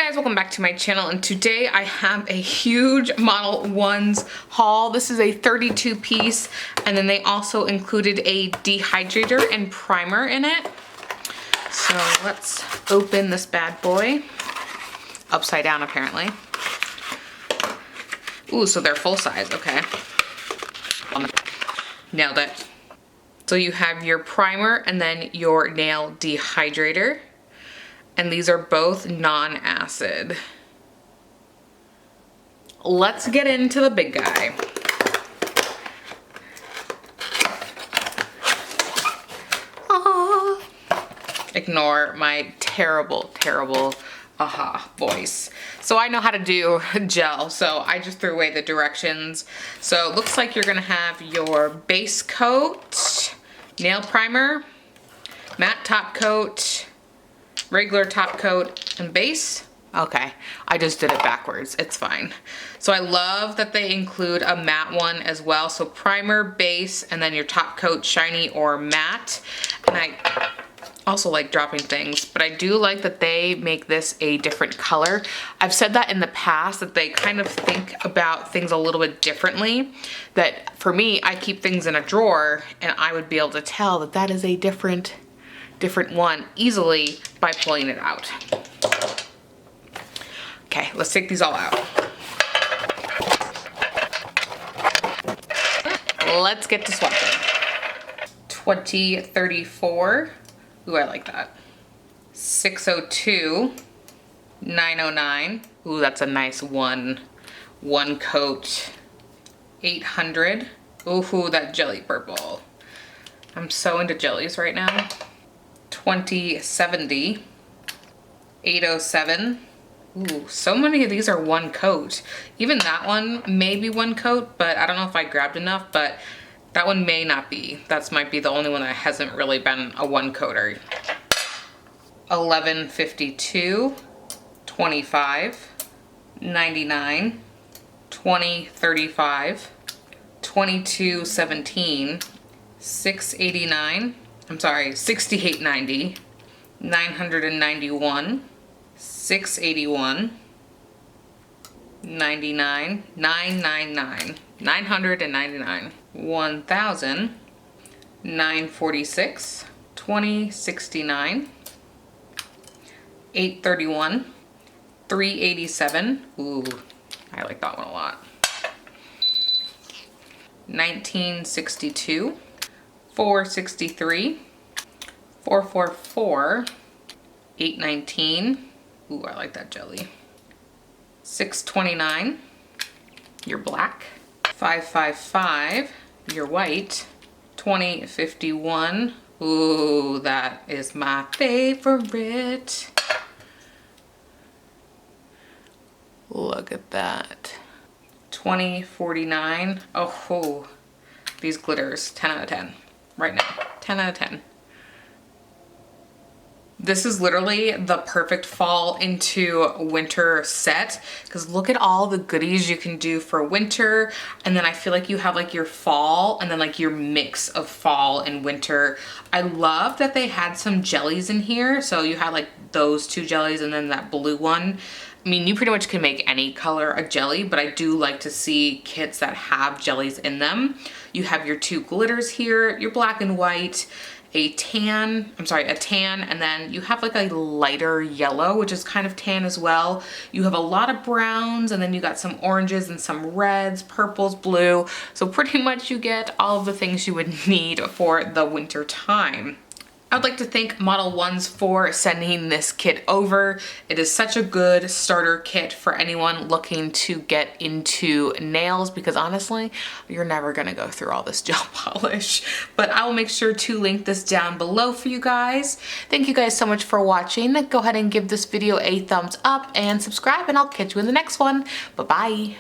Guys, welcome back to my channel, and today I have a huge Modelones haul. This is a 32 piece, and then they also included a dehydrator and primer in it. So let's open this bad boy. Upside down apparently. Ooh, so they're full size, okay. Nailed it. So you have your primer and then your nail dehydrator. And these are both non-acid. Let's get into the big guy. Ah. Ignore my terrible voice. So I know how to do gel, so I just threw away the directions. So it looks like you're gonna have your base coat, nail primer, matte top coat, regular top coat, and base. Okay, I just did it backwards, it's fine. So I love that they include a matte one as well. So primer, base, and then your top coat, shiny or matte. And I also like dropping things, but I do like that they make this a different color. I've said that in the past, that they kind of think about things a little bit differently. That for me, I keep things in a drawer, and I would be able to tell that that is a different one easily by pulling it out. Okay, let's take these all out. Let's get to swatching. 2034. Ooh, I like that. 602. 909. Ooh, that's a nice one coat. 800. Ooh, that jelly purple. I'm so into jellies right now. 2070. 807. Ooh, so many of these are one coat. Even that one may be one coat, but I don't know if I grabbed enough, but that one may not be. That might be the only one that hasn't really been a one coater. 1152. 25. 99. 2035. 2217. 689. I'm sorry, 6890, 991, 681, 99, 999, 999, 1000, 946, 2069, 831, 387. Ooh, I like that one a lot. 1962. 463, 444, 819. Ooh, I like that jelly. 629, your black. 555, your white. 2051. Ooh, that is my favorite. Look at that. 2049. Oh, these glitters, 10 out of 10. Right now, 10 out of 10. This is literally the perfect fall into winter set, because look at all the goodies you can do for winter. And then I feel like you have like your fall and then like your mix of fall and winter. I love that they had some jellies in here. So you had like those two jellies and then that blue one. I mean, you pretty much can make any color a jelly, but I do like to see kits that have jellies in them. You have your two glitters here, your black and white, a tan, and then you have like a lighter yellow, which is kind of tan as well. You have a lot of browns, and then you got some oranges and some reds, purples, blue. So pretty much you get all of the things you would need for the winter time. I would like to thank Modelones for sending this kit over. It is such a good starter kit for anyone looking to get into nails, because honestly, you're never gonna go through all this gel polish. But I will make sure to link this down below for you guys. Thank you guys so much for watching. Go ahead and give this video a thumbs up and subscribe, and I'll catch you in the next one. Bye-bye.